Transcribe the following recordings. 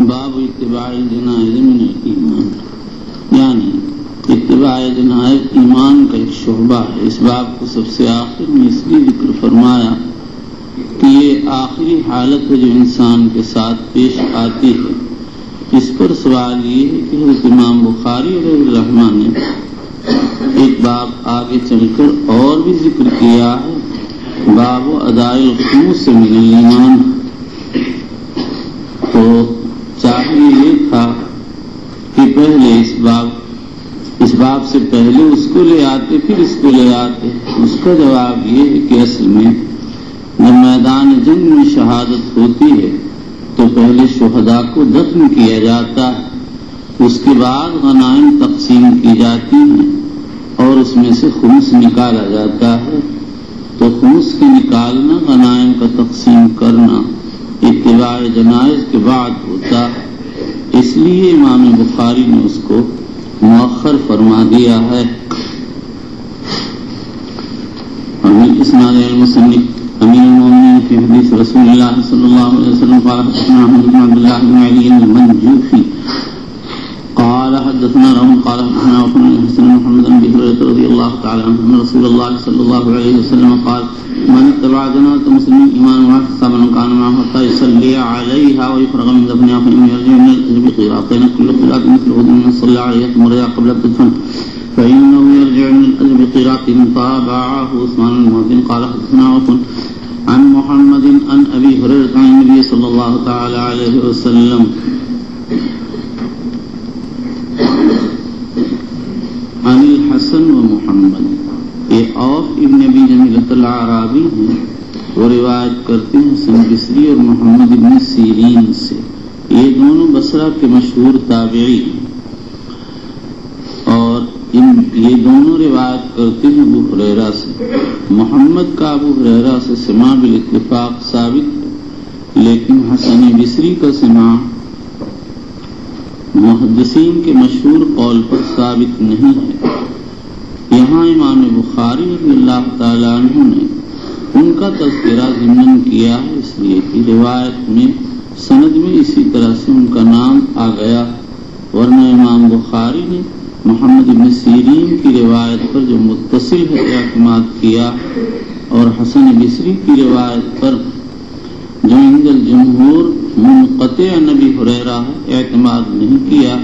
باب اتباع الجنائز من الایمان، یعنی اتباع جنائز ایمان کا ایک شعبہ ہے۔ اس باب کو سب سے آخر میں اس لیے ذکر فرمایا کہ یہ آخری حالت ہے جو انسان کے ساتھ پیش آتی ہے۔ اس پر سوال یہ ہے کہ حضرت امام بخاری رحمہ اللہ نے ایک باب آگے چل کر اور بھی ذکر کیا ہے، باب اداء الخمس من الایمان۔ تو چاہیے یہ تھا کہ پہلے اس باب سے پہلے اس کو لے آتے پھر اس کو لے آتے۔ اس کا جواب یہ ہے کہ اصل میں جب میدان جنگ میں شہادت ہوتی ہے تو پہلے شہداء کو دفن کیا جاتا ہے، اس کے بعد غنائم تقسیم کی جاتی ہیں اور اس میں سے خمس نکالا جاتا ہے۔ تو خمس کا نکالنا، غنائم کا تقسیم کرنا اتباع جنائز کے بعد ہوتا ہے، اس لیے امام بخاری نے اس کو مؤخر فرما دیا ہے۔ اسناد المصنف امیر المؤمنین فی حدیث رسول اللہ صلی اللہ علیہ وسلم قال حدثنا احمد بن عبد الله بن علي المنجوفي قال حدثنا روح قال حدثنا وفن حسن محمد بن هريرة رضي الله تعالى عنه ان رسول الله صلى الله عليه وسلم قال من اتبع جنازة مسلم ایمان واحتسابا كان معه حتى يصلي عليها ويفرغ من دفنها فإن يرجع من الأجر قيراطين كل قيراط مثل أحد من صلى عليه ثم رجع قبل الدفن فإنه يرجع من الأجر قيراطين تابعه عثمان المؤذن قال حدثنا وفن عن محمد عن أبي هريرة عن النبي صلى الله تعالى عليه وسلم عن الحسن ومحمد، یہ اوف ابن ابی جمیلۃ العرابی ہیں، وہ روایت کرتے ہیں حسن بصری اور محمد ابن سیرین سے۔ یہ دونوں بصرہ کے مشہور تابعی ہیں اور یہ دونوں روایت کرتے ہیں ابو ہریرہ سے۔ محمد کا ابو ہریرہ سے سماع بالاتفاق ثابت ہے، لیکن حسن بصری کا سماع محدثین کے مشہور قول پر ثابت نہیں ہے۔ یہاں امام بخاری رضی اللہ تعالیٰ عنہ نے ان کا تذکرہ ضمن کیا ہے، اس لیے کہ روایت میں سند میں اسی طرح سے ان کا نام آ گیا، ورنہ امام بخاری نے محمد بن سیرین کی روایت پر جو متصل ہے اعتماد کیا اور حسن بصری کی روایت پر جو عند الجمہور منقطع نبی ہریرہ اعتماد نہیں کیا۔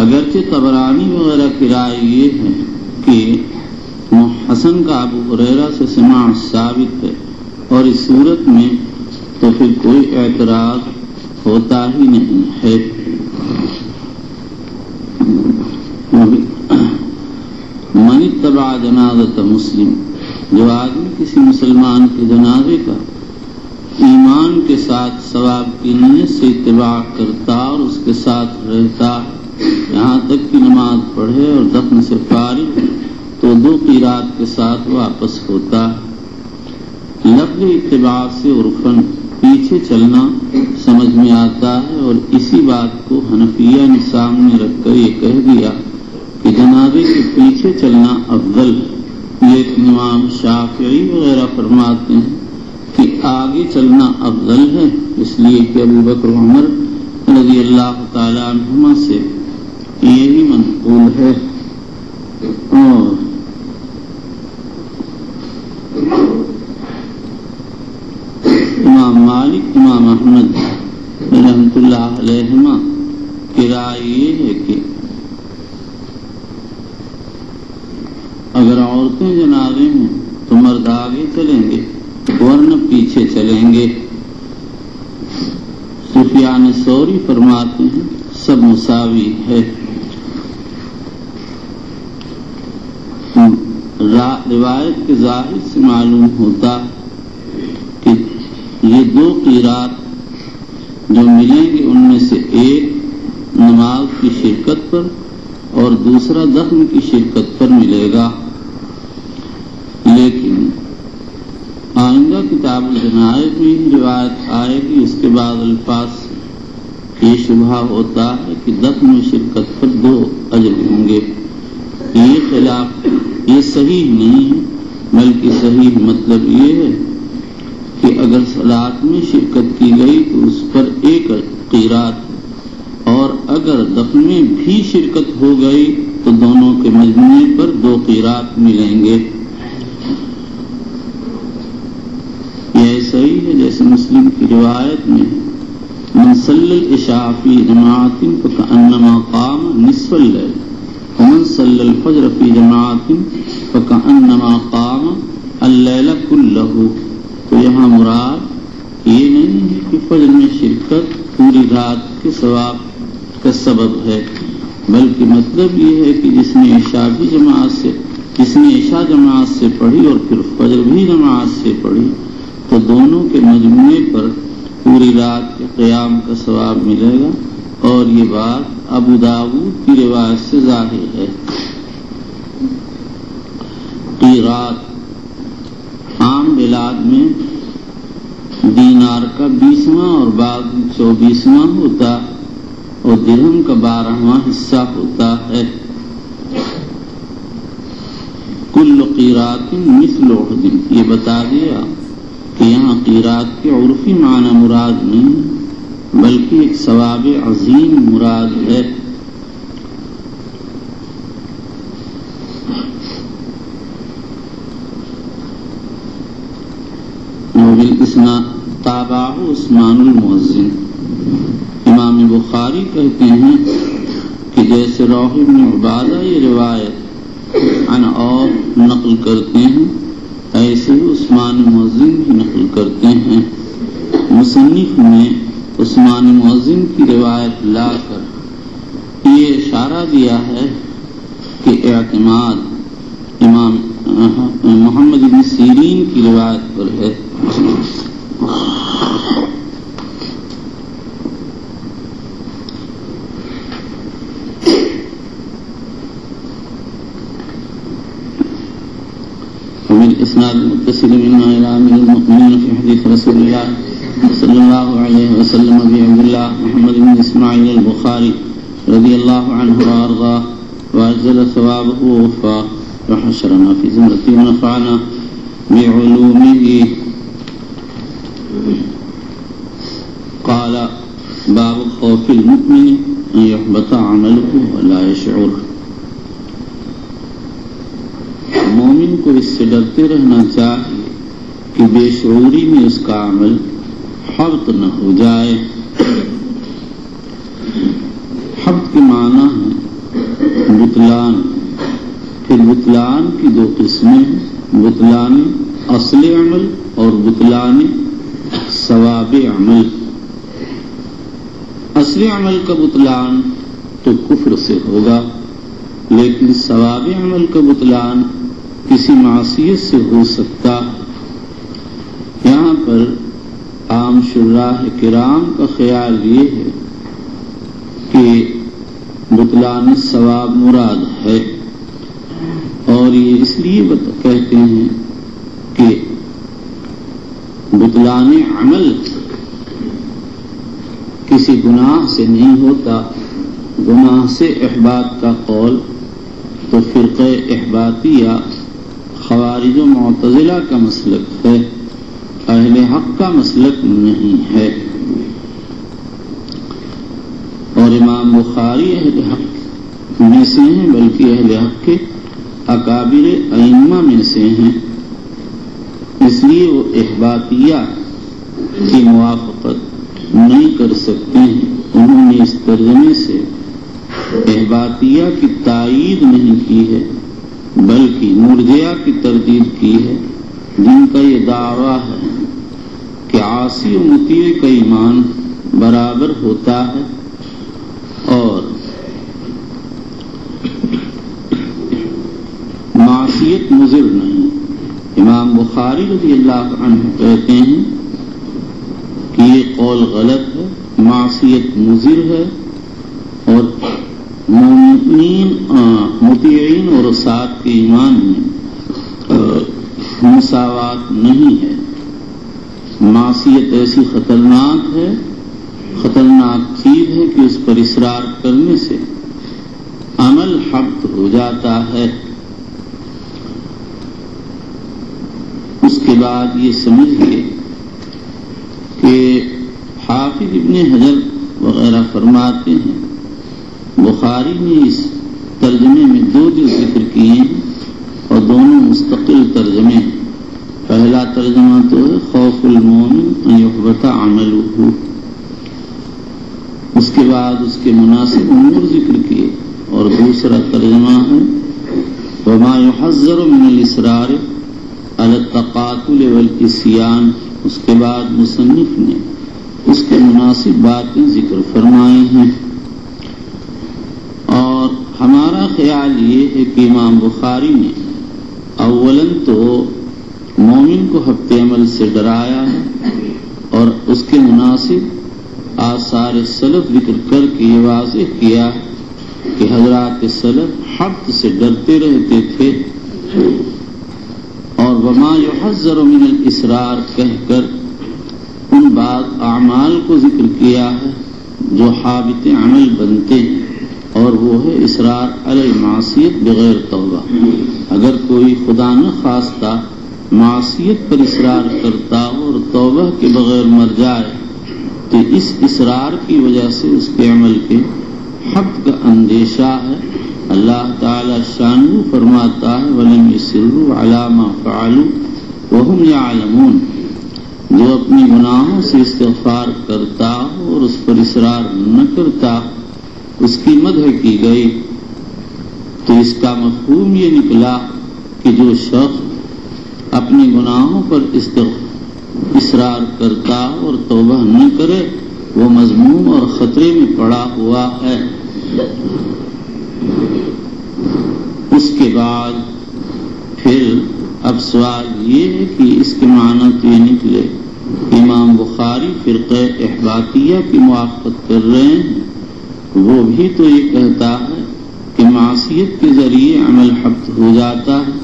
اگرچہ طبرانی وغیرہ کی رائے یہ ہے کہ حسن کا ابو ہریرہ سے سماع ثابت ہے اور اس صورت میں تو پھر کوئی اعتراض ہوتا ہی نہیں ہے۔ من اتبع جنازۃ مسلم، جو آدمی کسی مسلمان کے جنازے کا ایمان کے ساتھ ثواب کی نیت سے اتباع کرتا اور اس کے ساتھ رہتا یہاں تک کہ نماز پڑھے اور دفن سے فارغ تو 2 قیراط کے ساتھ واپس ہوتا۔ لفظ اتباع سے عرفاً پیچھے چلنا سمجھ میں آتا ہے، اور اسی بات کو حنفیہ نے سامنے رکھ کر یہ کہہ دیا کہ جنازے کے پیچھے چلنا افضل ہے، لیکن امام شافعی وغیرہ فرماتے ہیں کہ آگے چلنا افضل ہے، اس لیے کہ ابو بکر عمر رضی اللہ تعالی عنہما سے یہی منقول ہے۔ اور امام مالک، امام احمد رحمۃ اللہ علیہما کی رائے یہ ہے کہ اگر عورتیں جنازے میں تو مرد آگے چلیں گے ورنہ پیچھے چلیں گے۔ سفیان ثوری فرماتے ہیں سب مساوی ہے۔ روایت کے ظاہر سے معلوم ہوتا کہ یہ 2 قیراط جو ملیں گے ان میں سے ایک نماز کی شرکت پر اور دوسرا دفن کی شرکت پر ملے گا، لیکن آئندہ کتاب الجنائز میں ہی روایت آئے گی، اس کے بعد الفاظ یہ شبہ ہوتا ہے کہ دفن و شرکت پر 2 اجر ہوں گے۔ یہ خلاف یہ صحیح نہیں ہے، بلکہ صحیح مطلب یہ ہے کہ اگر صلاۃ میں شرکت کی گئی تو اس پر 1 قیرات، اور اگر دفن میں بھی شرکت ہو گئی تو دونوں کے مجموعے پر 2 قیرات ملیں گے۔ یہ ایسا ہی ہے جیسے مسلم کی روایت میں من صلی العشاء فی جماعت فکأنما قام نصف اللیل ومن صلی الفجر فی جماعت فکأنما قام اللیل کلہ۔ تو یہاں مراد یہ نہیں ہے کہ فجر میں شرکت پوری رات کے ثواب کا سبب ہے، بلکہ مطلب یہ ہے کہ جس نے عشاء جماعت سے پڑھی اور پھر فجر بھی جماعت سے پڑھی تو دونوں کے مجموعے پر پوری رات کے قیام کا ثواب ملے گا، اور یہ بات ابو داؤد کی روایت سے ظاہر ہے۔ قیرات عام بلاد میں دینار کا 20واں اور بعض 24واں ہوتا اور درہم کا 12واں حصہ ہوتا ہے۔ کل قیرات مثل احد، یہ بتا دیا کہ یہاں قیرات کے عرفی معنی مراد نہیں بلکہ ایک ثواب عظیم مراد ہے۔ تابعہ عثمان المؤذن، امام بخاری کہتے ہیں کہ جیسے روح بن عبادہ یہ روایت عن اور نقل کرتے ہیں ایسے ہی عثمان مؤذن بھی نقل کرتے ہیں۔ مصنف نے عثمان مؤذن کی روایت لا کر یہ اشارہ دیا ہے کہ اعتماد امام محمد بن سیرین کی روایت پر ہے۔ وبالإسناد المتصل منا إلى أمير المؤمنين في حديث رسول الله صلى الله عليه وسلم أبي عبد الله محمد بن إسماعيل البخاري رضي الله عنه وأرضاه وأجزل ثوابه ووفاه وحشرنا في زمرته ونفعنا بعلومه. قال باب خوف المؤمن أن يحبط عمله ولا يشعر. مومن کو اس سے ڈرتے رہنا چاہیے کہ بے شعوری میں اس کا عمل حبط نہ ہو جائے. حبط کے معنی ہے بطلان. پھر بطلان کی 2 قسمیں ہیں، بطلان اصل عمل اور بطلان ثواب عمل. اصل عمل کا بطلان تو کفر سے ہوگا، لیکن ثواب عمل کا بطلان کسی معصیت سے ہو سکتا ہے. یہاں پر عام شراح کرام کا خیال یہ ہے کہ بطلان ثواب مراد ہے، اور یہ اس لیے کہتے ہیں کہ بطلان عمل کسی گناہ سے نہیں ہوتا. گناہ سے احباط کا قول تو فرقہ احباطیہ خوارج و معتزلہ کا مسلک ہے، اہل حق کا مسلک نہیں ہے. اور امام بخاری اہل حق میں سے ہیں، بلکہ اہل حق کے اکابر ائمہ میں سے ہیں، اس لیے وہ احباطیہ کی موافقت نہیں کر سکتے ہیں. انہوں نے اس ترجمے سے احباطیہ کی تائید نہیں کی ہے بلکہ مرجئہ کی تردید کی ہے، جن کا یہ دعویٰ ہے کہ عاصی و مطیع کا ایمان برابر ہوتا ہے اور معصیت مضر نہیں. امام بخاری رضی اللہ عنہ کہتے ہیں کہ یہ قول غلط ہے، معصیت مضر ہے اور مومنین مطیعین اور ساتھ کے ایمان میں مساوات نہیں ہے. معصیت ایسی خطرناک ہے، خطرناک چیز ہے کہ اس پر اصرار کرنے سے عمل حبط ہو جاتا ہے. اس کے بعد یہ سمجھیے حافظ ابن حجر وغیرہ فرماتے ہیں بخاری نے اس ترجمے میں 2 جز ذکر کیے ہیں اور دونوں مستقل ترجمے ہیں۔ پہلا ترجمہ تو ہے خوف المومن ان یحبط عملہ، اس کے بعد اس کے مناسب امور ذکر کیے، اور دوسرا ترجمہ ہے وما يحذر من الاصرار على التقاتل والعصيان، اس کے بعد مصنف نے اس کے مناسب باتیں ذکر فرمائی ہیں۔ اور ہمارا خیال یہ ہے کہ امام بخاری نے اولاً تو مومن کو حبط عمل سے ڈرایا ہے، اور اس کے مناسب آثار سلف ذکر کر کے یہ واضح کیا کہ حضرات سلف حبط سے ڈرتے رہتے تھے، اور وما يحذر من الاصرار کہہ کر ان بعض اعمال کو ذکر کیا ہے جو حابط عمل بنتے ہیں، اور وہ ہے اصرار علی المعصیت بغیر توبہ۔ اگر کوئی خدا نہ خواستہ معصیت پر اصرار کرتا ہو اور توبہ کے بغیر مر جائے تو اس اصرار کی وجہ سے اس کے عمل کے حبط کا اندیشہ ہے۔ اللہ تعالی شانہ فرماتا ہے وَلَمْ يُصِرُّوا عَلَىٰ مَا فَعَلُوا وَهُمْ يَعْلَمُونَ، جو اپنی گناہوں سے استغفار کرتا ہو اور اس پر اصرار نہ کرتا، اس کی مدح کی گئی، تو اس کا مفہوم یہ نکلا کہ جو شخص اپنی گناہوں پر اصرار کرتا اور توبہ نہ کرے وہ مذموم اور خطرے میں پڑا ہوا ہے۔ اس کے بعد پھر اب سوال یہ ہے کہ اس کے معنی تو یہ نکلے امام بخاری فرقہ احباطیہ کی موافقت کر رہے ہیں، وہ بھی تو یہ کہتا ہے کہ معصیت کے ذریعے عمل حبط ہو جاتا ہے۔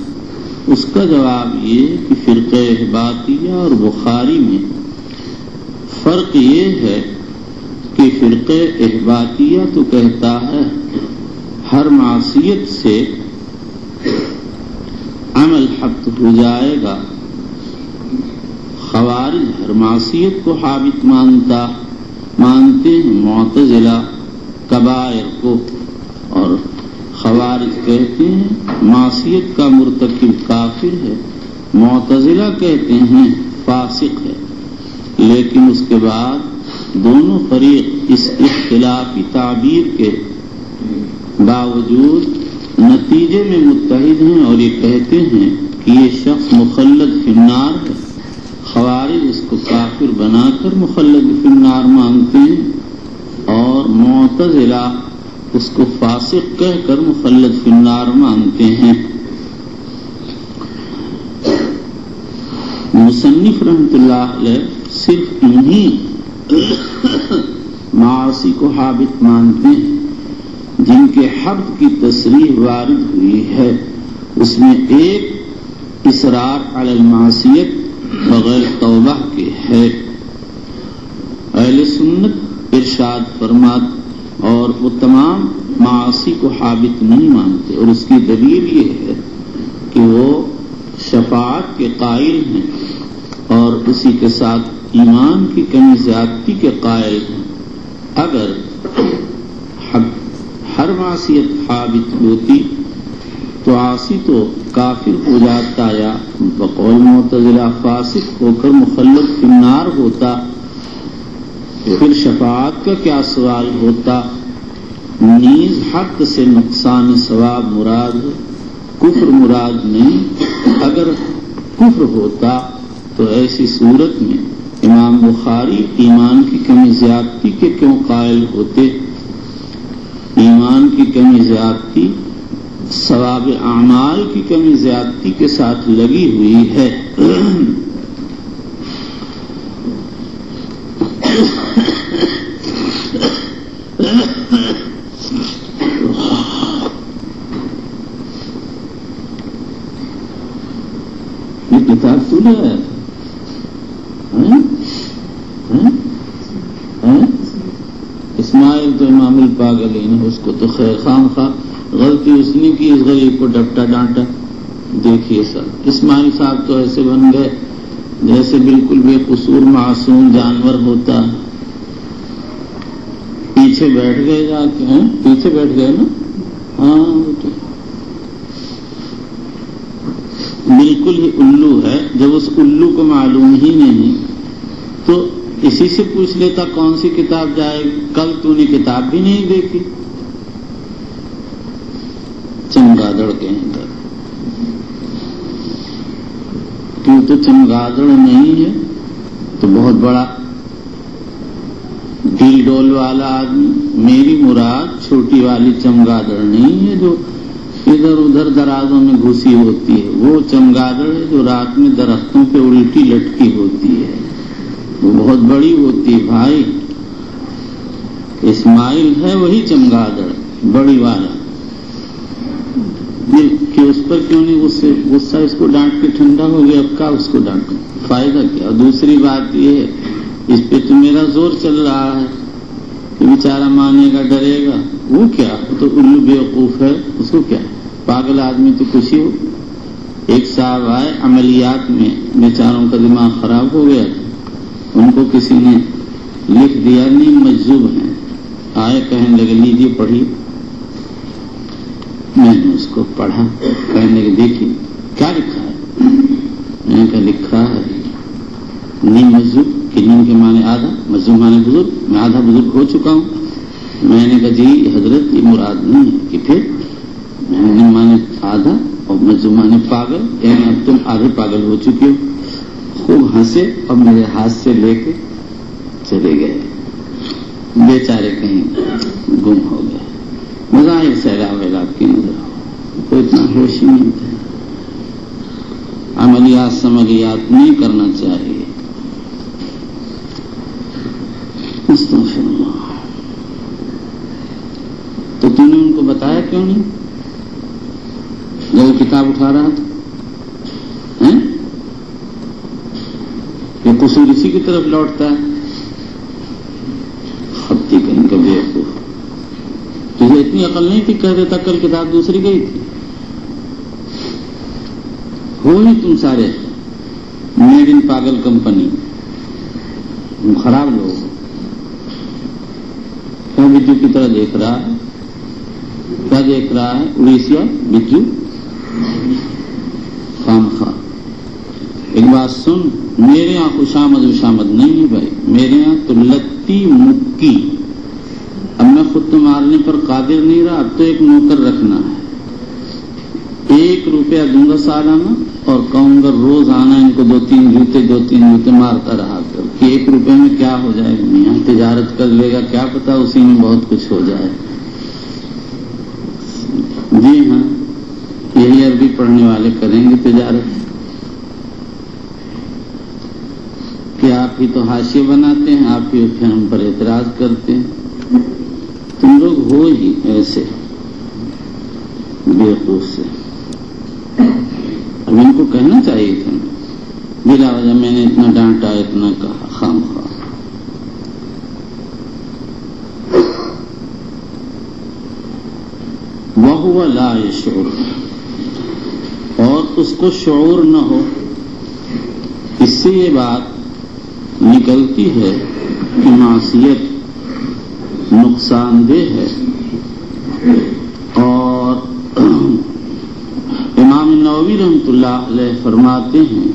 اس کا جواب یہ ہے کہ فرقہ احباطیہ اور بخاری میں فرق یہ ہے کہ فرقہ احباطیہ تو کہتا ہے ہر معصیت سے عمل حبط ہو جائے گا، خوارج ہر معصیت کو حابط مانتے ہیں، معتزلہ کبائر کو، اور خوارج کہتے ہیں معصیت کا مرتکب کافر ہے، معتزلہ کہتے ہیں فاسق ہے۔ لیکن اس کے بعد دونوں فریق اس اختلافی تعبیر کے باوجود نتیجے میں متحد ہیں اور یہ کہتے ہیں کہ یہ شخص مخلد فی النار ہے۔ خوارج اس کو کافر بنا کر مخلد فی النار مانتے ہیں، اور معتزلہ اس کو فاسق کہہ کر مخلد فی النار مانتے ہیں۔ مصنف رحمۃ اللہ علیہ صرف انہی معاصی کو حابط مانتے ہیں جن کے حبط کی تصریح وارد ہوئی ہے، اس میں ایک اصرار علی المعصیت بغیر توبہ کے ہے۔ اہل سنت ارشاد فرمات اور وہ تمام معاصی کو حابط نہیں مانتے، اور اس کی دلیل یہ ہے کہ وہ شفاعت کے قائل ہیں اور اسی کے ساتھ ایمان کی کمی زیادتی کے قائل ہیں۔ اگر ہر معصیت حابط ہوتی تو عاصی تو کافر ہو جاتا یا بقول معتزلہ فاسق ہو کر مخلد فی النار ہوتا، پھر شفاعت کا کیا سوال ہوتا؟ نیز حق سے نقصان ثواب مراد ہے، کفر مراد نہیں۔ اگر کفر ہوتا تو ایسی صورت میں امام بخاری ایمان کی کمی زیادتی کے کیوں قائل ہوتے؟ ایمان کی کمی زیادتی ثواب اعمال کی کمی زیادتی کے ساتھ لگی ہوئی ہے۔ یہ کتاب تو لے آیا تھا اسماعیل تو امام الپاگلین ہے، اس کو تو خیر خام خواہ غلطی اس نے کی، اس غریب کو ڈپٹا ڈانٹا۔ دیکھیے سر اسماعیل صاحب تو ایسے بن گئے جیسے بالکل بے قصور معصوم جانور ہوتا ہے، پیچھے بیٹھ گئے جا کے ہیں، پیچھے بیٹھ گئے نا؟ ہاں بالکل ہی الو ہے. جب اس الو کو معلوم ہی نہیں تو اسی سے پوچھ لیتا کون سی کتاب جائے گی. کل تو نے کتاب بھی نہیں دیکھی. چمگادڑ کے اندر تو چمگادڑ نہیں ہے تو بہت بڑا ڈیل ڈول والا آدمی. میری مراد چھوٹی والی چمگادڑ نہیں ہے جو ادھر ادھر درازوں میں گھسی ہوتی ہے. وہ چمگادڑ ہے جو رات میں درختوں پہ الٹی لٹکی ہوتی ہے. وہ بہت بڑی ہوتی ہے بھائی. اسماعیل ہے وہی چمگادڑ بڑی والا. کہ اس پر کیوں نہیں غصہ اس کو ڈانٹ کے ٹھنڈا ہو گیا. اب کا اس کو ڈانٹ فائدہ کیا. اور دوسری بات یہ ہے اس پہ تو میرا زور چل رہا ہے کہ بیچارہ مانے گا ڈرے گا. وہ کیا تو الو بیوقوف ہے. اس کو کیا پاگل آدمی تو خوشی ہو. ایک صاحب آئے عملیات میں بیچاروں کا دماغ خراب ہو گیا تھا. ان کو کسی نے لکھ دیا نہیں مجذوب ہیں. آئے کہنے لگے لیجیے پڑھیے. میں نے اس کو پڑھا. کہنے لگے دیکھیے کیا لکھا ہے. میں نے کہا لکھا ہے نیم مجذوب کہ نیم کے معنی آدھا مجذوب معنی بزرگ. میں آدھا بزرگ ہو چکا ہوں. میں نے کہا جی حضرت یہ مراد نہیں ہے. کہ پھر میں نے نیم معنی آدھا اور مجذوب معنی پاگل. یعنی اب تم آدھے پاگل ہو چکے ہو. خوب ہنسے اور میرے ہاتھ سے لے کے چلے گئے. بیچارے کہیں گم ہو گئے. مظاہر سیلاب ویلاب کی نظر کوئی اتنا ہوش ہی نہیں تھا. عملیات سملیات نہیں کرنا چاہیے. استغفر اللہ. تو تم نے ان کو بتایا کیوں نہیں جب وہ کتاب اٹھا رہا تھا؟ یہ قصور اسی کی طرف لوٹتا ہے. خطی کہیں کا بیوقوف. تجھے اتنی عقل نہیں تھی کہہ دیتا کل کتاب دوسری گئی تھی. ہو نہیں تم سارے میڈ ان پاگل کمپنی. تم خراب لوگ. کیا بجو کی طرح دیکھ رہا ہے. کیا دیکھ رہا ہے اڑیسیا بجو خام خواہ. ایک بات سن میرے یہاں خوشامد وشامد نہیں ہے بھائی. میرے یہاں تو لتی مکی. اب میں خود تو مارنے پر قادر نہیں رہا. اب تو ایک نوکر رکھنا ہے. 1 روپیہ دوں گا سالانہ اور کہوں گا روز آنا ان کو 2-3 جوتے مارتا رہا کر. کہ 1 روپے میں کیا ہو جائے گا. یہاں تجارت کر لے گا کیا پتا اسی میں بہت کچھ ہو جائے. جی ہاں یہی عربی پڑھنے والے کریں گے تجارت. کہ آپ ہی تو حاشیے بناتے ہیں. آپ ہی پھر ہم پر اعتراض کرتے ہیں. تم لوگ ہو ہی ایسے بیوقوف سے. اب ان کو کہنا چاہیے تھا بلا وجہ میں نے اتنا ڈانٹا اتنا کہا خام خواہ. وَهُوَ لَا يَشْعُرُ. اور اس کو شعور نہ ہو. اس سے یہ بات نکلتی ہے کہ معصیت نقصان دہ ہے. اور امام نووی رحمۃ اللہ علیہ فرماتے ہیں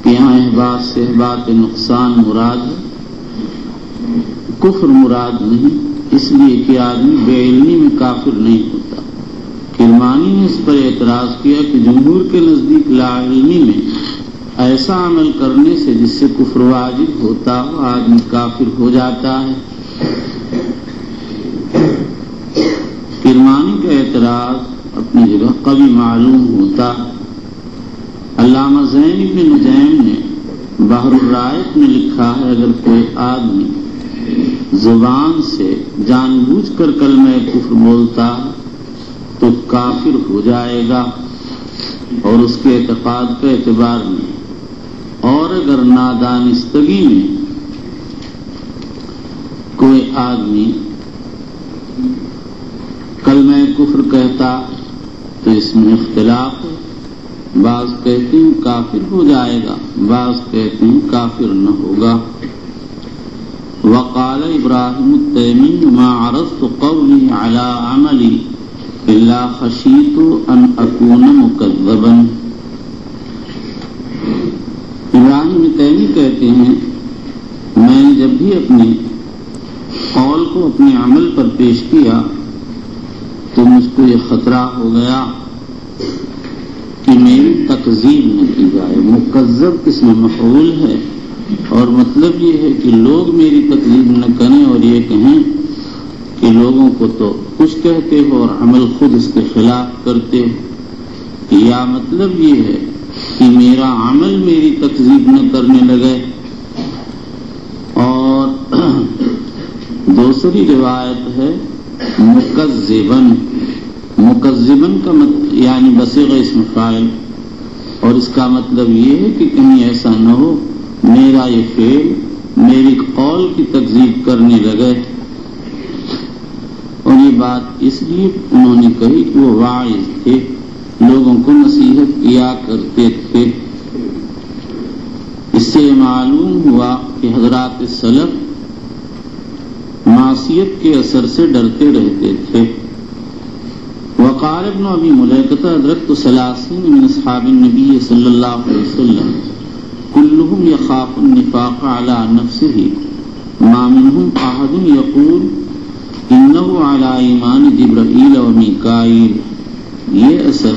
کہ یہاں احباط سے احباط نقصان مراد ہے. کفر مراد نہیں. اس لیے کہ آدمی بے علمی میں کافر نہیں ہوتا. کرمانی نے اس پر اعتراض کیا کہ جمہور کے نزدیک لا علمی میں ایسا عمل کرنے سے جس سے کفر واجب ہوتا ہو آدمی کافر ہو جاتا ہے. کرمانی کا اعتراض اپنی جگہ قوی معلوم ہوتا. علامہ زین بن نجیم نے بحر الرائق میں لکھا ہے اگر کوئی آدمی زبان سے جان بوجھ کر کلمہ کفر بولتا تو کافر ہو جائے گا اور اس کے اعتقاد کا اعتبار نہیں. اور اگر نادانستگی میں کوئی آدمی کلمہ کفر کہتا تو اس میں اختلاف ہے. بعض کہتے ہیں کافر ہو جائے گا بعض کہتے ہیں کافر نہ ہوگا. وقال ابراہیم التیمی ما عرضت قولی علی عملی الا خشیت ان اکون مکذبا. ابراہیم تیمی کہتے ہیں میں نے جب بھی اپنے قول کو اپنے عمل پر پیش کیا تو مجھ کو یہ خطرہ ہو گیا کہ میری تکذیب نہ کی جائے. مکذب اسم مفعول ہے اور مطلب یہ ہے کہ لوگ میری تکذیب نہ کریں اور یہ کہیں کہ لوگوں کو تو کچھ کہتے ہو اور عمل خود اس کے خلاف کرتے ہو. یا مطلب یہ ہے کہ میرا عمل میری تکذیب نہ کرنے لگے. اور دوسری روایت ہے مکذبن. مکذبن کا یعنی بصیغہ اسم فاعل، اور اس کا مطلب یہ ہے کہ کہیں ایسا نہ ہو میرا یہ فعل میری قول کی تکذیب کرنے لگے. اور یہ بات اس لیے انہوں نے کہی کہ وہ واعظ تھے، لوگوں کو نصیحت کیا کرتے تھے. اس سے معلوم ہوا کہ حضرات سلف معصیت کے اثر سے ڈرتے رہتے تھے. وقال ابن ابی ملیکہ ادرکت 30 من اصحاب النبی صلی اللہ علیہ وسلم كلهم يخاف النفاق على نفسه ما منهم احد يقول انه على ایمان جبرائیل و میکائیل. یہ اثر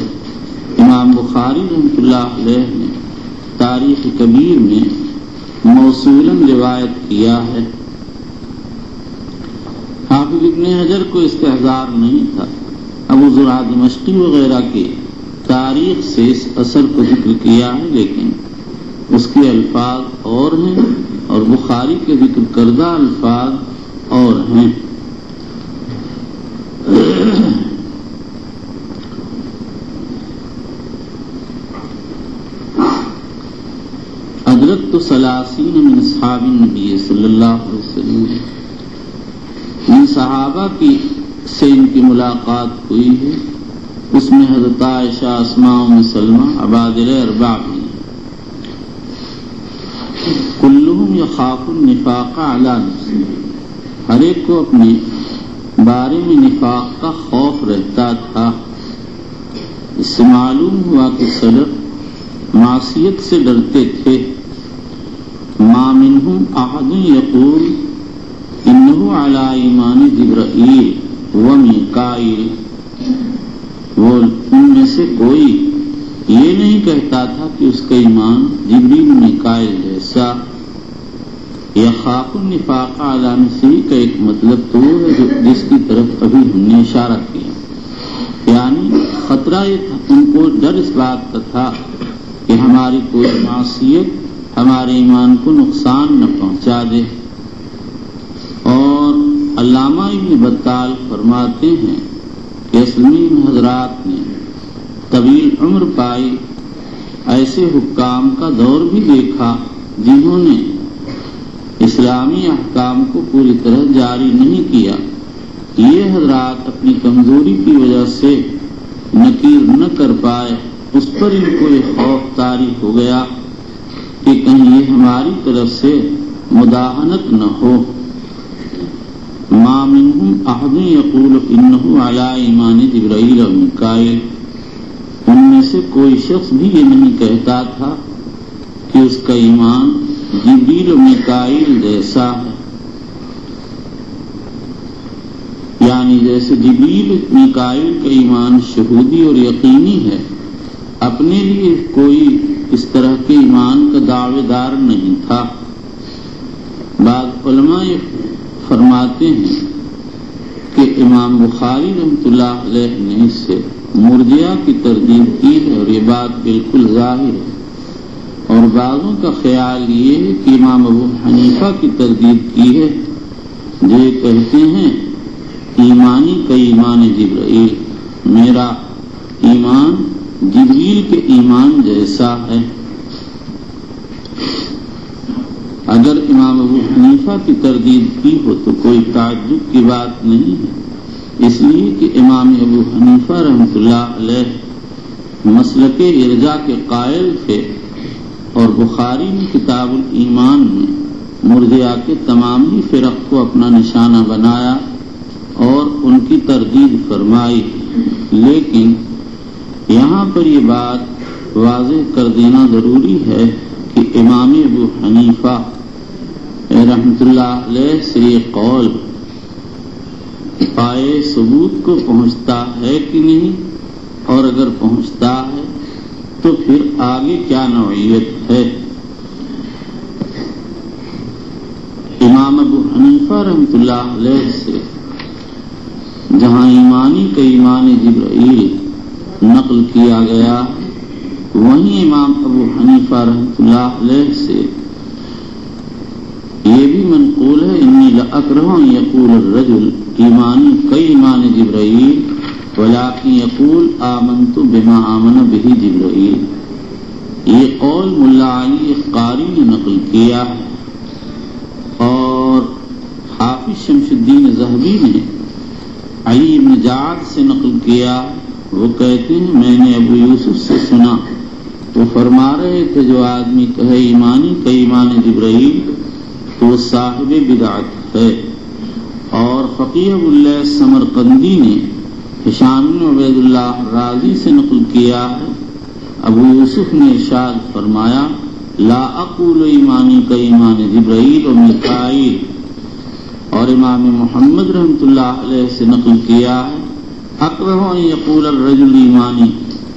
امام بخاری رحمۃ اللہ علیہ نے تاریخ کبیر میں موصولاً روایت کیا ہے. حافظ ابن حجر کو استحضار نہیں تھا. ابو زرع دمشقی وغیرہ کی تاریخ سے اس اثر کو ذکر کیا ہے، لیکن اس کے الفاظ اور ہیں اور بخاری کے ذکر کردہ الفاظ اور ہیں. ادرکت 30 من اصحاب النبی صلی اللہ علیہ وسلم. ان صحابہ کی سے ان کی ملاقات ہوئی ہے، اس میں حضرت عائشہ، اسماء، ام سلمہ، عبادلہ اربع بھی. کلہم یخاف النفاق علی نفسہ، ہر ایک کو اپنے بارے میں نفاق کا خوف رہتا تھا. اس سے معلوم ہوا کہ سلف معصیت سے ڈرتے تھے. ما منہم احد یقول انہ علی ایمان جبرائیل و میکائیل. وہ ان میں سے کوئی یہ نہیں کہتا تھا کہ اس کا ایمان جبریل میکائیل جیسا. یخاف النفاق علی نفسہ کا ایک مطلب تو ہے جس کی طرف ابھی ہم نے اشارہ کیا، یعنی خطرہ یہ تھا، ان کو ڈر اس بات کا تھا کہ ہماری کوئی معصیت ہمارے ایمان کو نقصان نہ پہنچا دے. اور علامہ ابن بطال فرماتے ہیں کہ اصل میں ان حضرات نے طویل عمر پائی، ایسے حکام کا دور بھی دیکھا جنہوں نے اسلامی احکام کو پوری طرح جاری نہیں کیا. یہ حضرات اپنی کمزوری کی وجہ سے نکیر نہ کر پائے، اس پر ان کو یہ خوف طاری ہو گیا کہ کہیں یہ ہماری طرف سے مداہنت نہ ہو. ما منہم احد یقول انہ علی ایمان جبرائیل و میکائیل. ان میں سے کوئی شخص بھی یہ نہیں کہتا تھا کہ اس کا ایمان جبریل و میکائیل جیسا ہے، یعنی جیسے جبریل میکائیل کا ایمان شہودی اور یقینی ہے، اپنے لیے کوئی اس طرح کے ایمان کا دعوے دار نہیں تھا. بعض علماء فرماتے ہیں کہ امام بخاری رحمۃ اللہ علیہ نے اس سے مرجئہ کی تردید کی ہے اور یہ بات بالکل ظاہر ہے. اور بعضوں کا خیال یہ ہے کہ امام ابو حنیفہ کی تردید کی ہے جو یہ کہتے ہیں ایمانی کا ایمان جبرائیل، میرا ایمان جبریل کے ایمان جیسا ہے. اگر امام ابو حنیفہ کی تردید کی ہو تو کوئی تعجب کی بات نہیں ہے، اس لیے کہ امام ابو حنیفہ رحمۃ اللہ علیہ مسلک ارجاء کے قائل تھے اور بخاری میں کتاب الایمان میں مرجئہ کے تمام ہی فرق کو اپنا نشانہ بنایا اور ان کی تردید فرمائی، لیکن یہاں پر یہ بات واضح کر دینا ضروری ہے کہ امام ابو حنیفہ رحمۃ اللہ علیہ سے یہ قول پائے ثبوت کو پہنچتا ہے کہ نہیں، اور اگر پہنچتا ہے تو پھر آگے کیا نوعیت ہے۔ امام ابو حنیفہ رحمۃ اللہ علیہ سے جہاں ایمانی کا ایمان جبرائیل نقل کیا گیا، وہیں امام ابو حنیفہ رحمۃ اللہ علیہ سے یہ بھی منقول ہے انی لأکرہ ان یقول الرجل ایمانی کایمان جبرائیل ولکن یقول آمنت بما آمن بہ جبرائیل۔ یہ قول ملا علی قاری نے نقل کیا ہے، اور حافظ شمس الدین ذہبی نے علی بن جعد سے نقل کیا۔ وہ کہتے ہیں میں نے ابو یوسف سے سنا، وہ فرما رہے تھے جو آدمی کہے ایمانی کا ایمان جبرائیل تو وہ صاحب بدعت ہے۔ اور فقیہ ابو اللیث سمرقندی نے ہشام بن عبید اللہ رازی سے نقل کیا ہے، ابو یوسف نے ارشاد فرمایا لا اقول ایمانی کا ایمان جبرائیل و میکائیل، اور امام محمد رحمۃ اللہ علیہ سے نقل کیا ہے اکرہ ان یقول الرجل ایمانی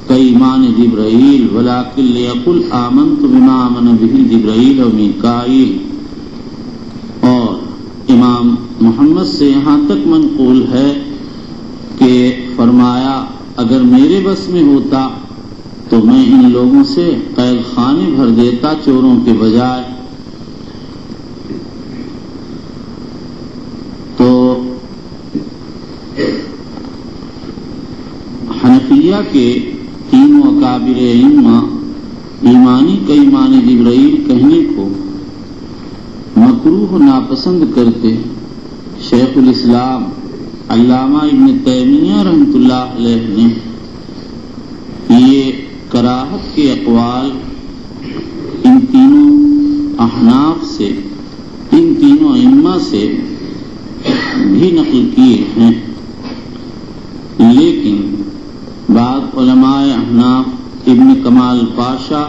کا ایمان جبرائیل ولکن لیقل آمنت بما آمن بہ جبرائیل و میکائیل۔ اور امام محمد سے یہاں تک منقول ہے کہ فرمایا اگر میرے بس میں ہوتا تو میں ان لوگوں سے قید خانے بھر دیتا چوروں کے بجائے۔ تو حنفیہ کے تینوں اکابر ائمہ ایمانی کا ایمان جبرائیل کہنے کو مکروہ ناپسند کرتے، شیخ الاسلام علامہ ابن تیمیہ رحمۃ اللہ علیہ نے یہ کراہت کے اقوال ان تینوں احناف سے، ان تینوں ائمہ سے بھی نقل کیے ہیں، لیکن بعض علماء احناف ابن کمال پاشا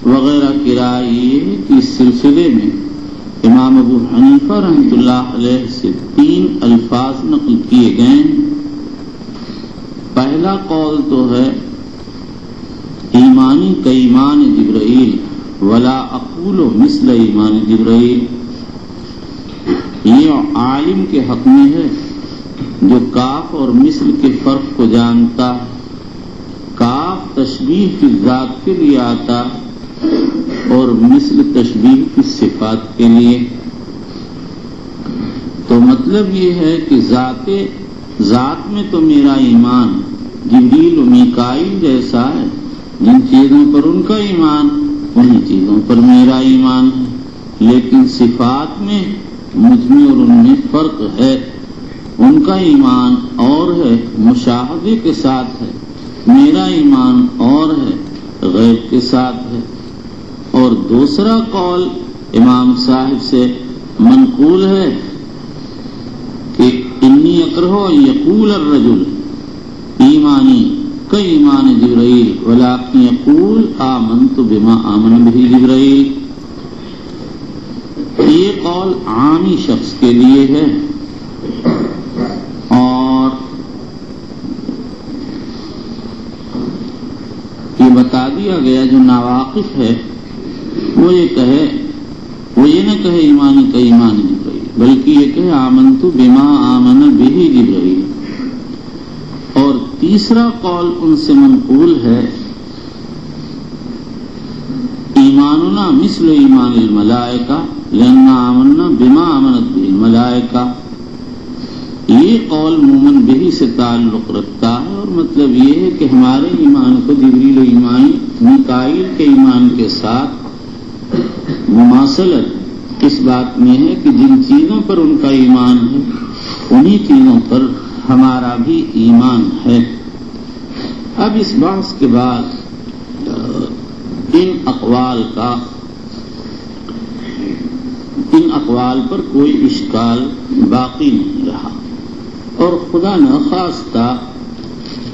وغیرہ کی رائے یہ ہے کہ اس سلسلے میں امام ابو حنیفہ رحمۃ اللہ علیہ سے 3 الفاظ نقل کیے گئے ہیں۔ پہلا قول تو ہے ایمانی کا ایمان جبرائیل ولا اقول مثل ایمان جبرائیل، یہ عالم کے حق میں ہے جو کاف اور مثل کے فرق کو جانتا ہے۔ کاف تشبیہ کی ذات کے لیے آتا اور مثل تشبیہ کی صفات کے لیے، تو مطلب یہ ہے کہ ذات میں تو میرا ایمان جبریل و میکائیل جیسا ہے، جن چیزوں پر ان کا ایمان انہی چیزوں پر میرا ایمان ہے، لیکن صفات میں مجھ میں اور ان میں فرق ہے، ان کا ایمان اور ہے مشاہدے کے ساتھ ہے، میرا ایمان اور ہے غیب کے ساتھ ہے۔ اور دوسرا قول امام صاحب سے منقول ہے کہ انی اکرہ یقول الرجل ایمانی کا ایمان جبرائیل ولکن یقول آمنت بما آمن بہ جبرائیل۔ یہ قول عامی شخص کے لیے ہے، اور یہ بتا دیا گیا جو ناواقف ہے وہ یہ نہ کہے ایمانی کا ایمان جبرائیل، بلکہ یہ کہے آمنت بما آمن بہ جبرائیل۔ اور تیسرا قول ان سے منقول ہے ایماننا مثل ایمان الملائکہ لأننا آمنا بما آمنت بہ الملائکہ۔ یہ قول مومن بہی سے تعلق رکھتا ہے، اور مطلب یہ ہے کہ ہمارے ایمان کو جبریل و ایمان میکائیل کے ایمان کے ساتھ مماثلت اس بات میں ہے کہ جن چیزوں پر ان کا ایمان ہے انہی چیزوں پر ہمارا بھی ایمان ہے۔ اب اس بحث کے بعد ان اقوال کا ان اقوال پر کوئی اشکال باقی نہیں رہا، اور خدا نخواستہ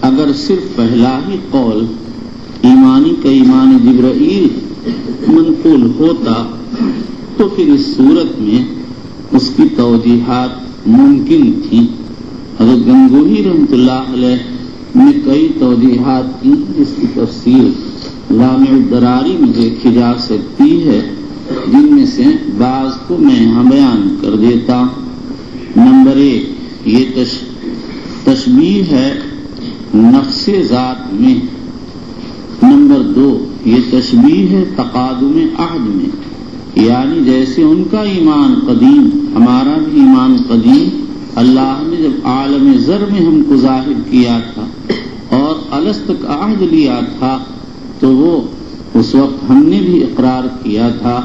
اگر صرف پہلا ہی قول ایمانی کا ایمان جبرائیل منقول ہوتا تو پھر اس صورت میں اس کی توجیحات ممکن تھیں۔ حضرت گنگوہی رحمۃ اللہ علیہ نے کئی توجیحات کی جس کی تفصیل لامع الدراری میں دیکھی جا سکتی ہے، جن میں سے بعض کو میں یہاں بیان کر دیتا ہوں۔ نمبر 1، یہ تشبیہ ہے نفس ذات میں۔ نمبر 2، یہ تشبیہ ہے تقادم عہد میں، یعنی جیسے ان کا ایمان قدیم ہمارا بھی ایمان قدیم، اللہ نے جب عالم ذر میں ہم کو ظاہر کیا تھا اور الست کا عہد لیا تھا تو وہ اس وقت ہم نے بھی اقرار کیا تھا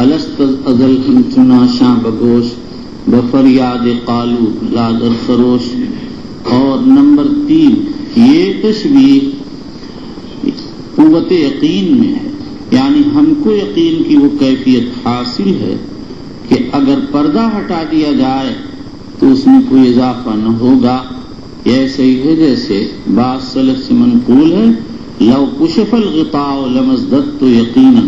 الست ازل ہم چنا شاں بگوش بفریاد قالو لادر فروش۔ اور نمبر 3، یہ تشبیہ قوت یقین میں ہے، یعنی ہم کو یقین کی وہ کیفیت حاصل ہے کہ اگر پردہ ہٹا دیا جائے تو اس میں کوئی اضافہ نہ ہوگا۔ ایسے ہی ہے جیسے بعض سلف سے منقول ہے لو کشف الغطاء لمزددت یقینا۔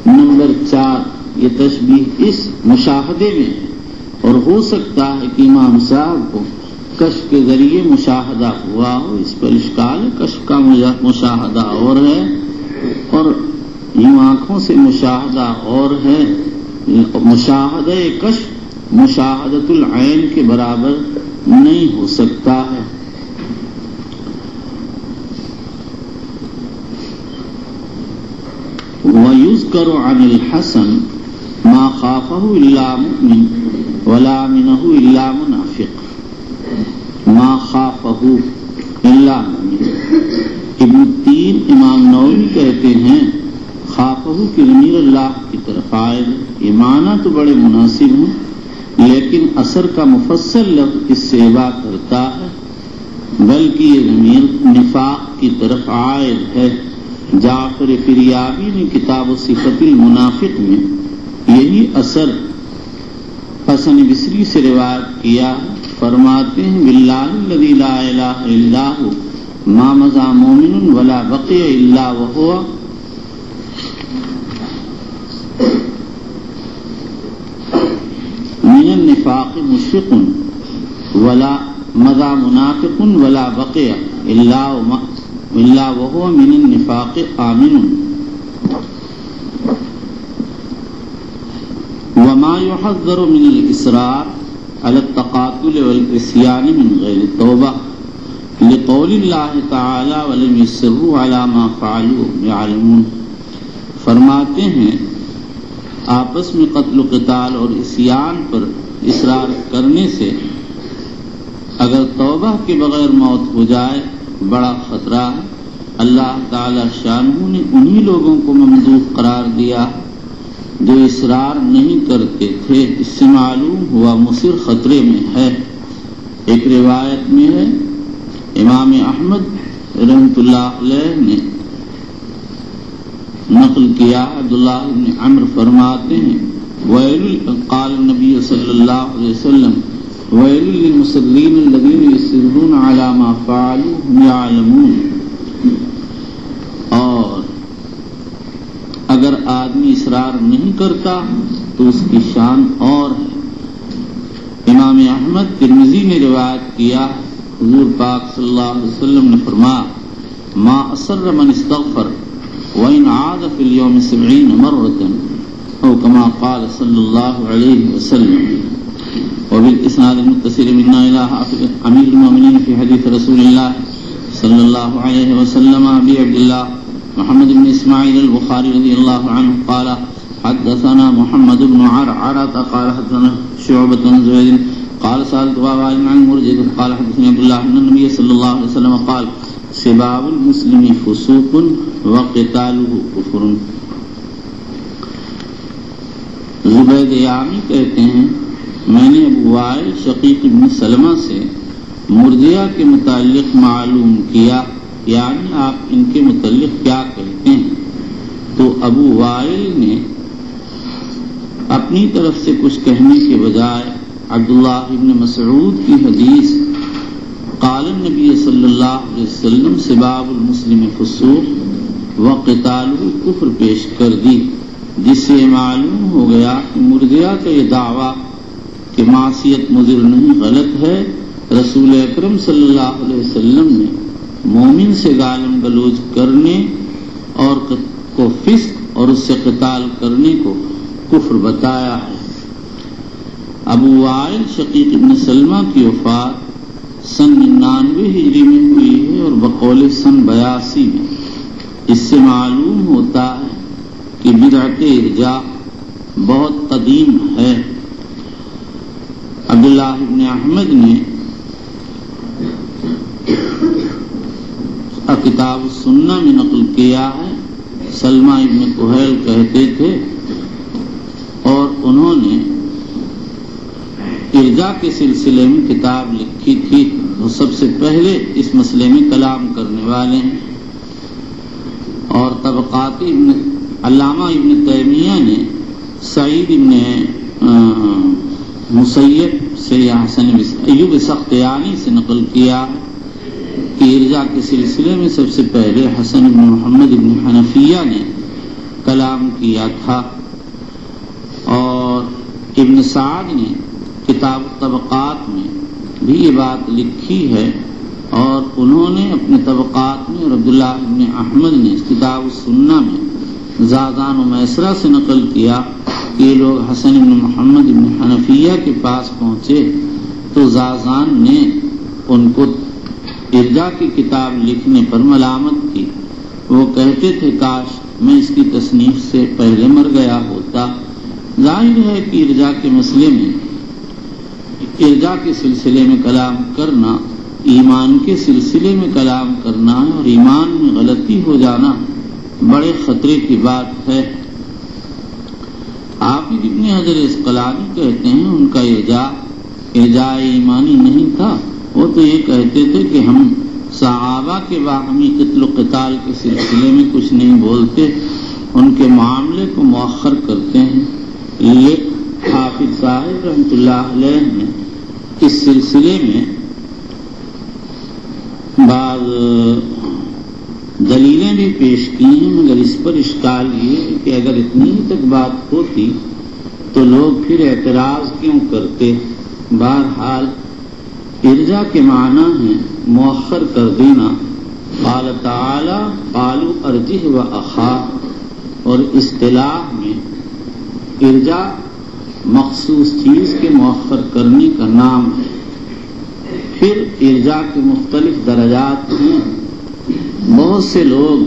نمبر 4، یہ تشبیہ اس مشاہدے میں ہے، اور ہو سکتا ہے کہ امام صاحب کو کشف کے ذریعے مشاہدہ ہوا ہو، اس پر اشکال ہے۔ کشف کا مشاہدہ اور ہے اور یوں آنکھوں سے مشاہدہ اور ہے۔ مشاہدہ کشف مشاہدۃ العین کے برابر نہیں ہو سکتا ہے۔ وَيُذْكَرُ عَنِ الْحَسَنِ مَا خَافَهُ إِلَّا مُؤْمِنٌ وَلَا مِنَهُ إِلَّا مُنَافِقٌ مَا خَافَهُ إِلَّا مُؤْمِنٌ۔ ابن تین امام نووی کہتے ہیں خافہ کی ضمیر اللہ کی طرف عائد، یہ معنی تو بڑے مناسب ہیں لیکن اثر کا مفصل لفظ اس سے ابا کرتا ہے، بلکہ یہ ضمیر نفاق کی طرف عائد ہے۔ جعفر فریابی نے کتاب صفت المنافق میں یہی اثر حسن بصری سے روایت کیا، فرماتے ہیں باللہ الذی لا الہ الا ہو ما مضى مومن ولا بقي الا وهو من النفاق مشفق ولا مضى منافق ولا بقي الا وهو من النفاق آمن وما يحذر من الإصرار على التقاتل والعصيان من غير التوبة لقول اللہ تعالی ولم يصروا على ما فعلوا يعلمون۔ فرماتے ہیں آپس میں قتل و قتال اور عصیان پر اصرار کرنے سے اگر توبہ کے بغیر موت ہو جائے بڑا خطرہ ہے۔ اللہ تعالی شانہ نے انہی لوگوں کو ممدوح قرار دیا جو اصرار نہیں کرتے تھے، اس سے معلوم ہوا مصر خطرے میں ہے۔ ایک روایت میں ہے امام احمد رحمۃ اللہ علیہ نے نقل کیا، عبداللہ بن عمرو فرماتے ہیں قال النبی صلی اللہ علیہ وسلم ویل للمصلین الذین یصرون علی ما فعلوا هم یعلمون۔ اور اگر آدمی اصرار نہیں کرتا تو اس کی شان اور ہے۔ امام احمد ترمذی نے روایت کیا حضور پاک صلی اللہ علیہ وسلم نے فرمایا ما اصر من استغفر وإن عاد في اليوم 70 مرة أو كما قال صلى الله عليه وسلم۔ وبالإسناد المتصل منا إلى حافظ أمير المؤمنين في حديث رسول الله صلى الله عليه وسلم أبي عبد الله محمد بن إسماعيل البخاري رضي الله عنه قال حدثنا محمد بن عرعرة قال حدثنا شعبة بن زبير قال سألت أبا وائل عن مرجد قال حدثني عبد الله أن النبي صلى الله عليه وسلم قال سباب المسلم فسوق وقتاله کفر۔ زبید یامی کہتے ہیں میں نے ابو وائل شقیق بن سلمہ سے مرجیہ کے متعلق معلوم کیا، یعنی آپ ان کے متعلق کیا کہتے ہیں؟ تو ابو وائل نے اپنی طرف سے کچھ کہنے کے بجائے عبداللہ ابن مسعود کی حدیث قال النبی صلی اللہ علیہ وسلم سباب المسلم فسوق وقتالہ کفر پیش کر دی، جس سے معلوم ہو گیا کہ مرجئہ کا یہ دعویٰ کہ معصیت مضر نہیں غلط ہے۔ رسول اکرم صلی اللہ علیہ وسلم نے مومن سے گالم گلوچ کرنے اور کو فسق اور اس سے قتال کرنے کو کفر بتایا ہے۔ ابو وائل شقیق ابن سلمہ کی وفات سن 99 ہجری میں ہوئی ہے اور بقول سن 82 میں۔ اس سے معلوم ہوتا ہے کہ بدعت ارجاء بہت قدیم ہے۔ عبداللہ ابن احمد نے کتاب السنہ میں نقل کیا ہے، سلمہ ابن کہیل کہتے تھے اور انہوں نے ارجاء کے سلسلے میں کتاب لکھی تھی، وہ سب سے پہلے اس مسئلے میں کلام کرنے والے ہیں۔ اور طبقات علامہ ابن تیمیہ نے سعید ابن مسیب سے یا حسن ایوب سختیانی سے نقل کیا کہ ارجاء کے سلسلے میں سب سے پہلے حسن بن محمد بن حنفیہ نے کلام کیا تھا۔ اور ابن سعد نے کتاب طبقات میں بھی یہ بات لکھی ہے اور انہوں نے اپنے طبقات میں اور عبداللہ ابن احمد نے کتاب السنہ میں زازان و میسرہ سے نقل کیا کہ یہ لوگ حسن بن محمد بن حنفیہ کے پاس پہنچے تو زازان نے ان کو ارجاء کی کتاب لکھنے پر ملامت کی۔ وہ کہتے تھے کاش میں اس کی تصنیف سے پہلے مر گیا ہوتا۔ ظاہر ہے کہ ارجاء کے مسئلے میں ارجاء کے سلسلے میں کلام کرنا ایمان کے سلسلے میں کلام کرنا ہے اور ایمان میں غلطی ہو جانا بڑے خطرے کی بات ہے۔ حافظ ابن حجر اسقلانی کہتے ہیں ان کا ارجاء ایمانی نہیں تھا، وہ تو یہ کہتے تھے کہ ہم صحابہ کے باہمی قتل و قتال کے سلسلے میں کچھ نہیں بولتے، ان کے معاملے کو مؤخر کرتے ہیں۔ یہ حافظ صاحب رحمۃ اللہ علیہ نے اس سلسلے میں بعض دلیلیں بھی پیش کی ہیں، مگر اس پر اشکال یہ ہے کہ اگر اتنی ہی تک بات ہوتی تو لوگ پھر اعتراض کیوں کرتے۔ بہرحال ارجاء کے معنی ہے مؤخر کر دینا۔ قال تعالی قالوا ارجح و اخا، اور اصطلاح میں ارجاء مخصوص چیز کے مؤخر کرنے کا نام ہے۔ پھر ارجاء کے مختلف درجات ہیں۔ بہت سے لوگ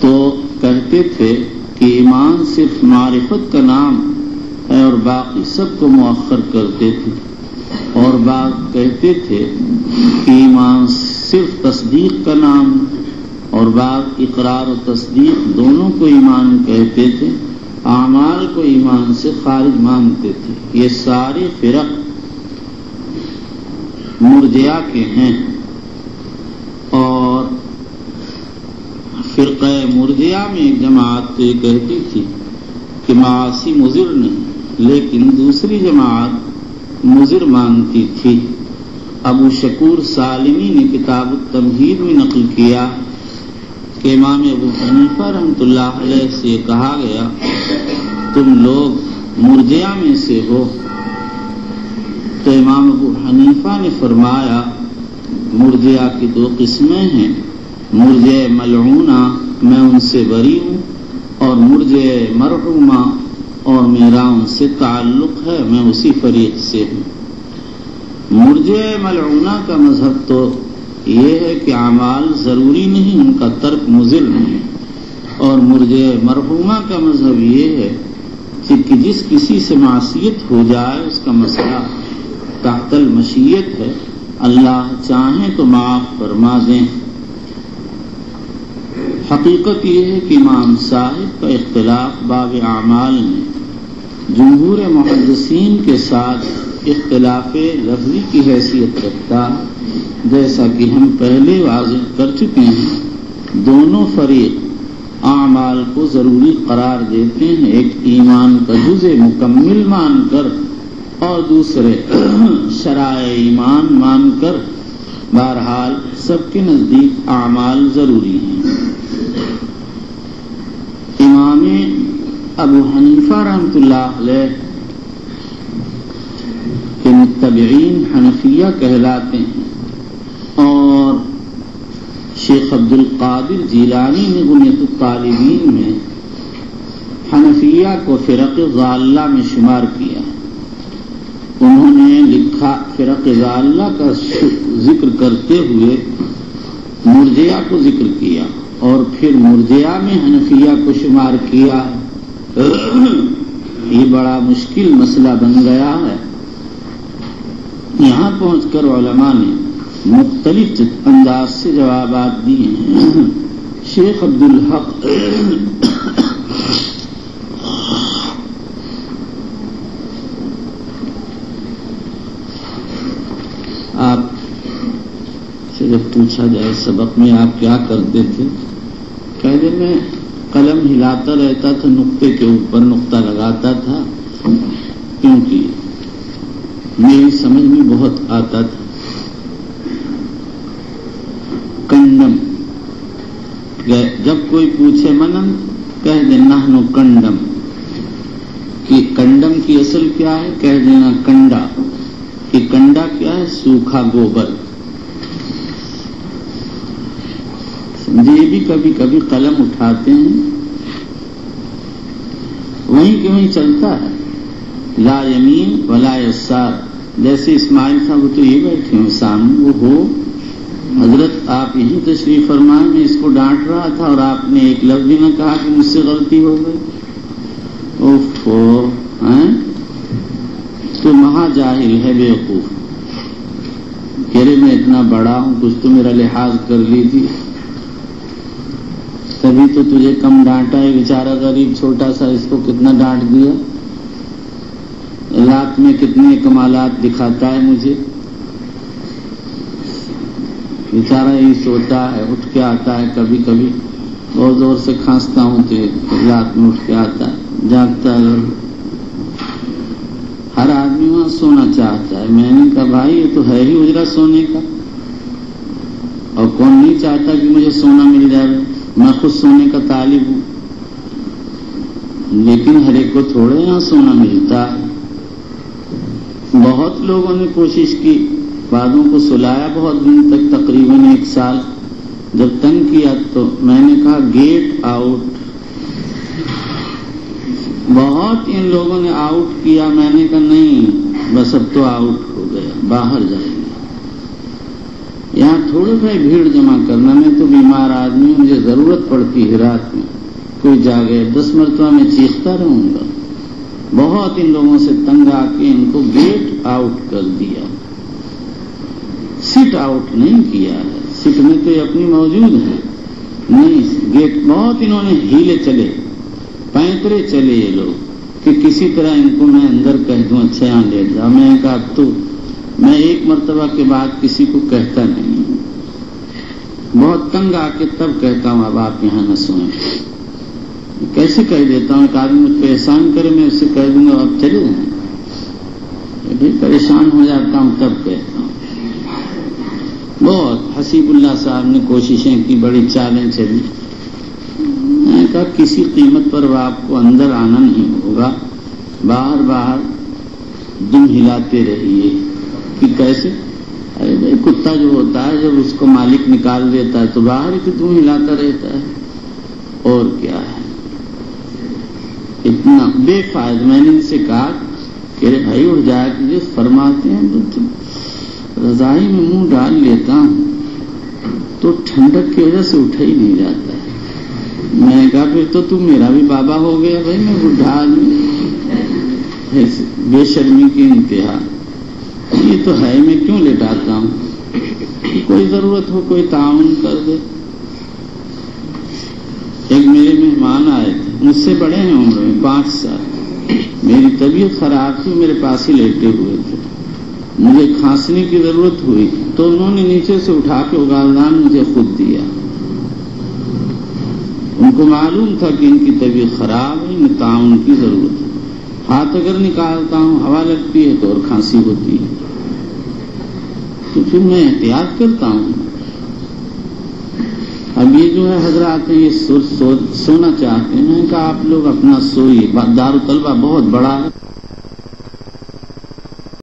تو کہتے تھے کہ ایمان صرف معرفت کا نام ہے اور باقی سب کو مؤخر کرتے تھے، اور بعض کہتے تھے کہ ایمان صرف تصدیق کا نام ہے اور بعض اقرار و تصدیق دونوں کو ایمان کہتے تھے، اعمال کو ایمان سے خارج مانتے تھے۔ یہ سارے فرق مرجئہ کے ہیں، اور فرقہ مرجئہ میں ایک جماعت تو یہ کہتی تھی کہ معاصی مضر نہیں، لیکن دوسری جماعت مضر مانتی تھی۔ ابو شکور سالمی نے کتاب التمہید میں نقل کیا کہ امام ابو حنیفہ رحمۃ اللہ علیہ سے کہا گیا تم لوگ مرجئہ میں سے ہو، تو امام ابو حنیفہ نے فرمایا مرجئہ کی دو قسمیں ہیں، مرجئہ ملعونہ میں ان سے بری ہوں، اور مرجئہ مرحومہ اور میرا ان سے تعلق ہے، میں اسی فریق سے ہوں۔ مرجئہ ملعونہ کا مذہب تو یہ ہے کہ اعمال ضروری نہیں، ان کا ترک مضر نہیں، اور مرجئہ مرحومہ کا مذہب یہ ہے کہ جس کسی سے معصیت ہو جائے اس کا مسئلہ تحت المشیت ہے، اللہ چاہیں تو معاف فرما دیں۔ حقیقت یہ ہے کہ امام صاحب کا اختلاف باب اعمال میں جمہور محدثین کے ساتھ اختلاف لفظی کی حیثیت رکھتا ہے، جیسا کہ ہم پہلے واضح کر چکے ہیں۔ دونوں فریق اعمال کو ضروری قرار دیتے ہیں، ایک ایمان کا جزء مکمل مان کر اور دوسرے شرائع ایمان مان کر، بہرحال سب کے نزدیک اعمال ضروری ہیں۔ امام ابو حنیفہ رحمۃ اللہ علیہ کے متبعین حنفیہ کہلاتے ہیں، اور شیخ عبد القادر جیلانی نے بنیۃ الطالبین میں حنفیہ کو فرق ضالہ میں شمار کیا۔ انہوں نے لکھا، فرق ضالہ کا ذکر کرتے ہوئے مرجئہ کو ذکر کیا اور پھر مرجئہ میں حنفیہ کو شمار کیا۔ یہ بڑا مشکل مسئلہ بن گیا ہے۔ یہاں پہنچ کر علماء نے مختلف انداز سے جوابات دیے ہیں۔ شیخ عبد الحق آپ سے جب پوچھا جائے سبق میں آپ کیا کرتے تھے، کہہ دے میں قلم ہلاتا رہتا تھا، نقطے کے اوپر نقطہ لگاتا تھا، کیونکہ میری سمجھ میں بہت آتا تھا۔ کنڈم، جب کوئی پوچھے منن کہہ دے نحنو کنڈم، کہ کنڈم کی اصل کیا ہے، کہہ دینا کنڈا، کہ کنڈا کیا ہے، سوکھا گوبر۔ سمجھے، بھی کبھی کبھی قلم اٹھاتے ہیں، وہیں کہ وہیں چلتا ہے، لا یمین ولا یسار۔ جیسے اسماعیل صاحب تو یہ بیٹھے ہیں سامنے، وہ ہو حضرت آپ یہیں تشریف فرمائیں، میں اس کو ڈانٹ رہا تھا اور آپ نے ایک لفظ بھی نہ کہا کہ مجھ سے غلطی ہو گئی۔ اوفو، تو مہا جاہل ہے، بیوقوف، کہہ رہے میں اتنا بڑا ہوں، کچھ تو میرا لحاظ کر لیجیے، تبھی تو تجھے کم ڈانٹا ہے، بیچارہ غریب چھوٹا سا، اس کو کتنا ڈانٹ دیا، رات میں کتنے کمالات دکھاتا ہے مجھے، بیچارہ یہی سوتا ہے، اٹھ کے آتا ہے، کبھی کبھی بہت زور سے کھانستا ہوں تو رات میں اٹھ کے آتا ہے، جاگتا ہے۔ ہر آدمی وہاں سونا چاہتا ہے۔ میں نے کہا بھائی یہ تو ہے ہی اجرا سونے کا، اور کون نہیں چاہتا کہ مجھے سونا مل جائے، میں خود سونے کا طالب ہوں، لیکن ہر ایک کو تھوڑے یہاں سونا ملتا ہے۔ بہت لوگوں نے کوشش کی، بعضوں کو سلایا بہت دن تک، تقریباً 1 سال، جب تنگ کیا تو میں نے کہا گیٹ آؤٹ۔ بہت ان لوگوں نے آؤٹ کیا، میں نے کہا نہیں بس اب تو آؤٹ ہو گیا، باہر جائیں گے، یہاں تھوڑے بھائی بھیڑ جمع کرنا، میں تو بیمار آدمی ہوں، مجھے ضرورت پڑتی ہے رات میں، کوئی جاگے 10 مرتبہ میں چیختا رہوں گا۔ بہت ان لوگوں سے تنگ آ کے ان کو گیٹ آؤٹ کر دیا، سٹ آؤٹ نہیں کیا ہے، سٹ میں تو یہ اپنی موجود ہے، نہیں گیٹ، بہت انہوں نے ہیلے چلے، پینترے چلے یہ لوگ کہ کسی طرح ان کو میں اندر کہہ دوں اچھا یہاں لے جاؤ۔ میں نے کہا اب تو میں 1 مرتبہ کے بعد کسی کو کہتا نہیں ہوں، بہت تنگ آ کے تب کہتا ہوں اب آپ یہاں نہ سوئیں۔ کیسے کہہ دیتا ہوں، ایک آدمی مجھ پہ احسان کرے میں اس سے کہہ دوں گا اب چلے جائیں، بھی پریشان ہو جاتا ہوں تب کہتا ہوں۔ بہت حسیب اللہ صاحب نے کوششیں کی، بڑی چالیں چلی، میں نے کہا کسی قیمت پر آپ کو اندر آنا نہیں ہوگا، باہر باہر دم ہلاتے رہیے۔ کہ کیسے؟ ارے بھائی کتا جو ہوتا ہے جب اس کو مالک نکال دیتا ہے تو باہر ہی دم ہلاتا رہتا ہے، اور کیا ہے، اتنا بے فائدہ۔ میں نے ان سے کہا کہ ارے بھائی اٹھ جایا کیجیے، فرماتے ہیں تو رضائی میں منہ ڈال لیتا ہوں تو ٹھنڈک کی وجہ سے اٹھا ہی نہیں جاتا ہے۔ میں نے کہا پھر تو تم میرا بھی بابا ہو گیا بھائی، میں بڈھا آدمی، بے شرمی کی انتہا، یہ تو ہے میں کیوں لٹاتا ہوں، کوئی ضرورت ہو کوئی تعاون کر دے۔ ایک میرے مہمان آئے تھے، مجھ سے بڑے ہیں عمر میں 5 سال، میری طبیعت خراب تھی، میرے پاس ہی لیٹے ہوئے تھے، مجھے کھانسنے کی ضرورت ہوئی تو انہوں نے نیچے سے اٹھا کے اگالدان مجھے خود دیا، ان کو معلوم تھا کہ ان کی طبیعت خراب ہے، انہیں تعاون کی ضرورت ہے. ہاتھ اگر نکالتا ہوں ہوا لگتی ہے تو اور کھانسی ہوتی ہے، تو پھر میں احتیاط کرتا ہوں. اب یہ جو ہے حضرات یہ سونا چاہتے ہیں. میں نے کہا آپ لوگ اپنا سوئیے، دارالطلبہ بہت بڑا ہے.